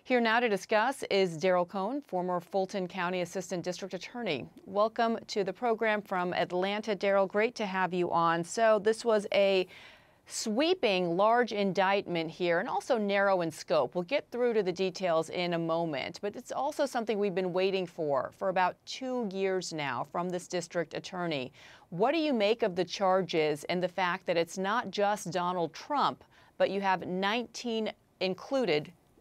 Here now to discuss is Daryl Cohn, former Fulton County Assistant District Attorney. Welcome to the program from Atlanta. Daryl, great to have you on. So this was a sweeping large indictment here and also narrow in scope. We'll get through to the details in a moment, but it's also something we've been waiting for about 2 years now from this district attorney. What do you make of the charges and the fact that it's not just Donald Trump, but you have 19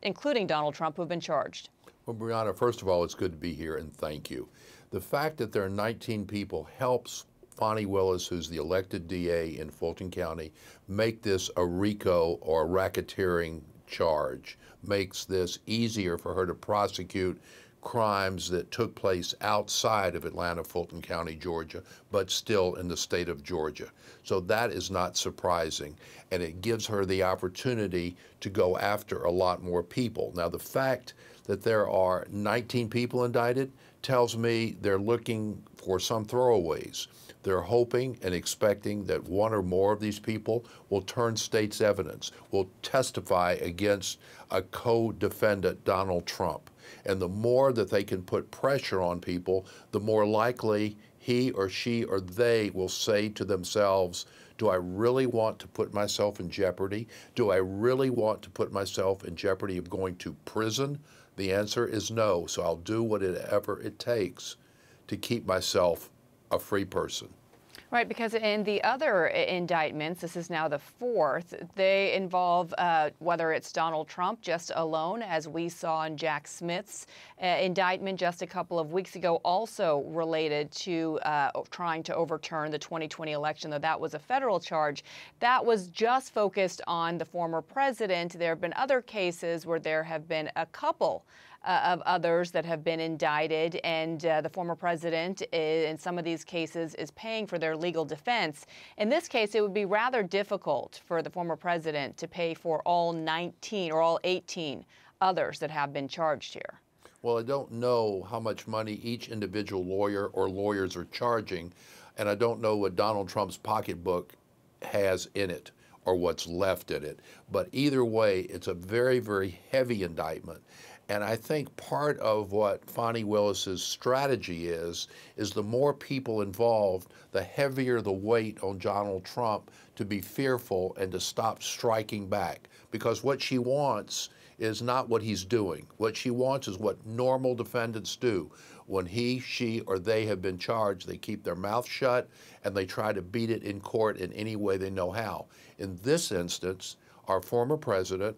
including Donald Trump, who have been charged? Well, Brianna, first of all, it's good to be here, and thank you. The fact that there are 19 people helps Fani Willis, who's the elected DA in Fulton County, make this a RICO or racketeering charge, makes this easier for her to prosecute crimes that took place outside of Atlanta, Fulton County, Georgia, but still in the state of Georgia. So that is not surprising, and it gives her the opportunity to go after a lot more people. Now, the fact that there are 19 people indicted tells me they're looking for some throwaways. They're hoping and expecting that one or more of these people will turn state's evidence, will testify against a co-defendant, Donald Trump. And the more that they can put pressure on people, the more likely he or she or they will say to themselves, do I really want to put myself in jeopardy? Do I really want to put myself in jeopardy of going to prison? The answer is no, so I'll do whatever it takes to keep myself a free person. Right, because in the other indictments, this is now the fourth, they involve whether it's Donald Trump just alone, as we saw in Jack Smith's indictment just a couple of weeks ago, also related to trying to overturn the 2020 election, though that was a federal charge. That was just focused on the former president. There have been other cases where there have been a couple of others that have been indicted, and the former president in some of these cases is paying for their legal defense. In this case, it would be rather difficult for the former president to pay for all 19 or all 18 others that have been charged here. Well, I don't know how much money each individual lawyer or lawyers are charging, and I don't know what Donald Trump's pocketbook has in it or what's left in it. But either way, it's a very, very heavy indictment. And I think part of what Fani Willis's strategy is the more people involved, the heavier the weight on Donald Trump to be fearful and to stop striking back. Because what she wants is not what he's doing. What she wants is what normal defendants do. When he, she, or they have been charged, they keep their mouth shut and they try to beat it in court in any way they know how. In this instance, our former president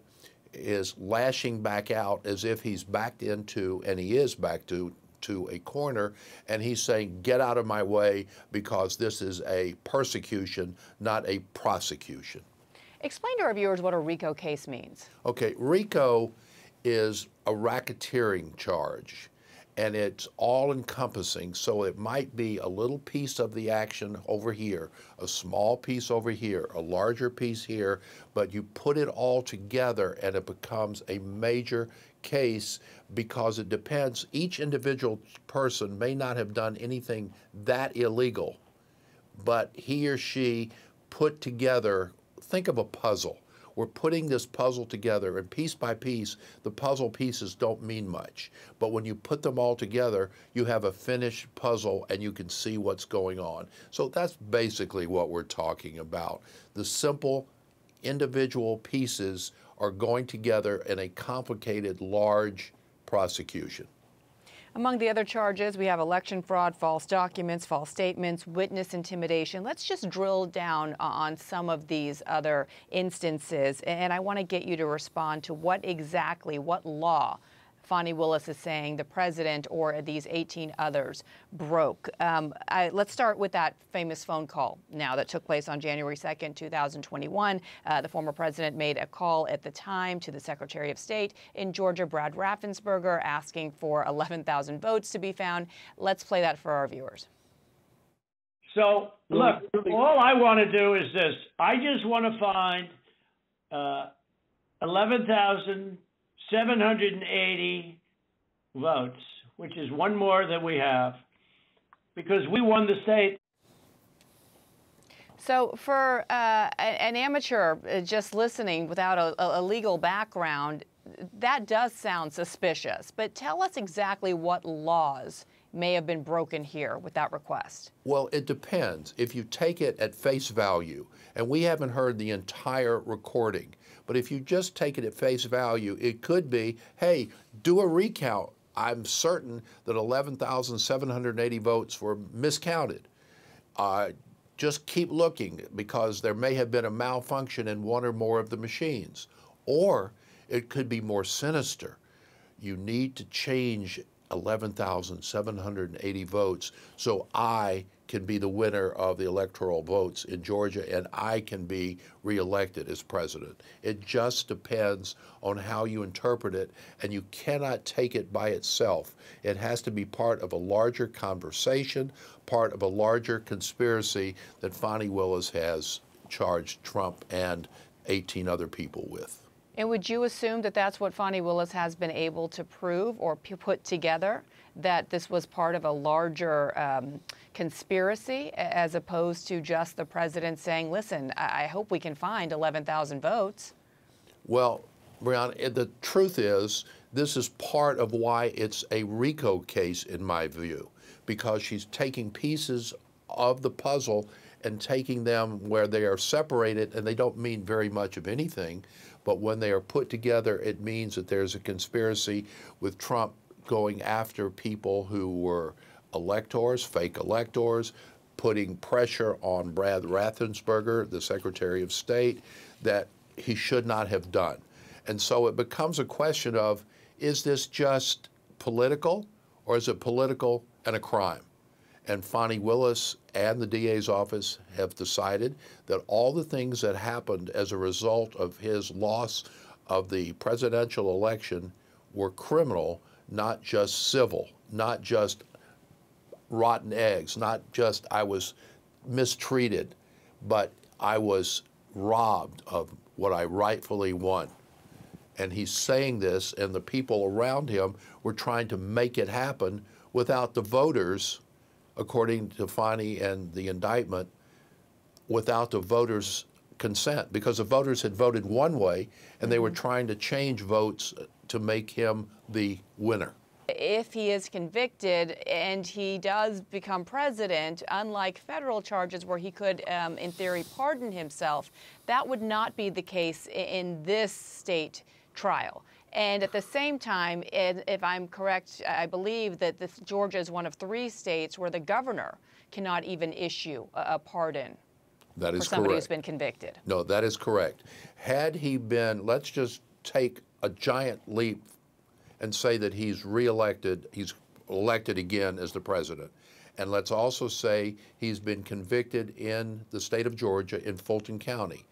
is lashing back out as if he's backed into, and he is back to a corner, and he's saying, get out of my way because this is a persecution, not a prosecution. Explain to our viewers what a RICO case means. Okay, RICO is a racketeering charge, and it's all-encompassing, so it might be a little piece of the action over here, a small piece over here, a larger piece here, but you put it all together and it becomes a major case because it depends. Each individual person may not have done anything that illegal, but he or she put together, think of a puzzle. We're putting this puzzle together, and piece by piece, the puzzle pieces don't mean much. But when you put them all together, you have a finished puzzle, and you can see what's going on. So that's basically what we're talking about. The simple individual pieces are going together in a complicated, large prosecution. Among the other charges, we have election fraud, false documents, false statements, witness intimidation. Let's just drill down on some of these other instances. And I want to get you to respond to what law Fani Willis is saying the president or these 18 others broke. Let's start with that famous phone call now that took place on January 2nd, 2021. The former president made a call at the time to the Secretary of State in Georgia, Brad Raffensperger, asking for 11,000 votes to be found. Let's play that for our viewers. So, look, all I want to do is this. I just want to find 11,780 votes, which is one more than we have, because we won the state. So for an amateur just listening without a legal background, that does sound suspicious, but tell us exactly what laws may have been broken here with that request. Well, it depends. If you take it at face value, and we haven't heard the entire recording, but if you just take it at face value, it could be, hey, do a recount. I'm certain that 11,780 votes were miscounted. Just keep looking because there may have been a malfunction in one or more of the machines. Or it could be more sinister. You need to change 11,780 votes so I can be the winner of the electoral votes in Georgia and I can be reelected as president. It just depends on how you interpret it, and you cannot take it by itself. It has to be part of a larger conversation, part of a larger conspiracy that Fani Willis has charged Trump and 18 other people with. And would you assume that that's what Fani Willis has been able to prove or put together, that this was part of a larger conspiracy as opposed to just the president saying, listen, I hope we can find 11,000 votes? Well, Brianna, the truth is this is part of why it's a RICO case in my view, because she's taking pieces of the puzzle and taking them where they are separated and they don't mean very much of anything. But when they are put together, it means that there's a conspiracy with Trump going after people who were electors, fake electors, putting pressure on Brad Raffensperger, the Secretary of State, that he should not have done. And so it becomes a question of, is this just political, or is it political and a crime? And Fani Willis and the DA's office have decided that all the things that happened as a result of his loss of the presidential election were criminal, not just civil, not just rotten eggs, not just I was mistreated, but I was robbed of what I rightfully won. And he's saying this, and the people around him were trying to make it happen without the voters, according to Fani and the indictment, without the voters' consent, because the voters had voted one way and they were trying to change votes to make him the winner. If he is convicted and he does become president, unlike federal charges where he could, in theory, pardon himself, that would not be the case in this state trial. And at the same time, if I'm correct, I believe that Georgia is one of 3 states where the governor cannot even issue a pardon That is for somebody correct. who's been convicted. No, that is correct. Had he been, let's just take a giant leap and say that he's reelected, he's elected again as the president. And let's also say he's been convicted in the state of Georgia in Fulton County.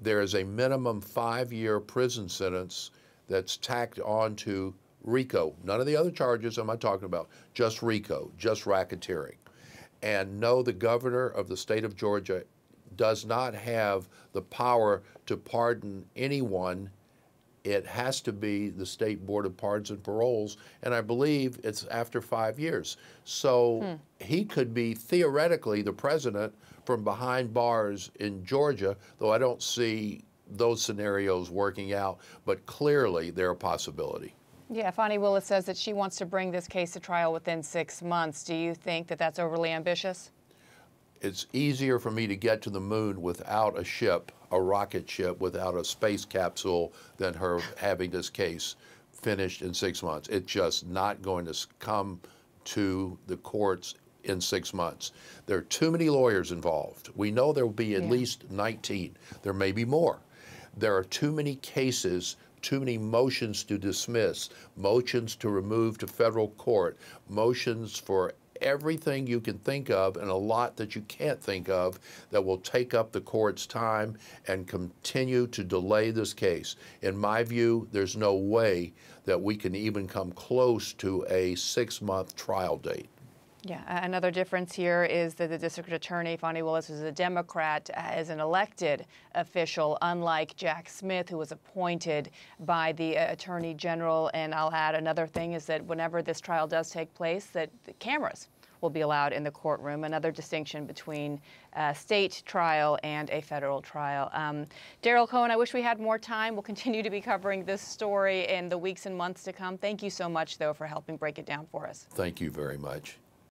There is a minimum 5-year prison sentence that's tacked on to RICO. None of the other charges am I talking about, just RICO, just racketeering. And no, the governor of the state of Georgia does not have the power to pardon anyone. It has to be the State Board of Pardons and Paroles, and I believe it's after 5 years. So he could be theoretically the president from behind bars in Georgia, though I don't see those scenarios working out, but clearly they're a possibility. Yeah, Fani Willis says that she wants to bring this case to trial within 6 months. Do you think that that's overly ambitious? It's easier for me to get to the moon without a ship, a rocket ship, without a space capsule, than her having this case finished in 6 months. It's just not going to come to the courts in 6 months. There are too many lawyers involved. We know there will be at least 19. There may be more. There are too many cases, too many motions to dismiss, motions to remove to federal court, motions for everything you can think of and a lot that you can't think of that will take up the court's time and continue to delay this case. In my view, there's no way that we can even come close to a 6-month trial date. Yeah, another difference here is that the district attorney, Fani Willis, is a Democrat, as an elected official, unlike Jack Smith, who was appointed by the attorney general. And I'll add another thing is that whenever this trial does take place, that the cameras will be allowed in the courtroom, another distinction between a state trial and a federal trial. Daryl Cohen, I wish we had more time. We'll continue to be covering this story in the weeks and months to come. Thank you so much, though, for helping break it down for us. Thank you very much.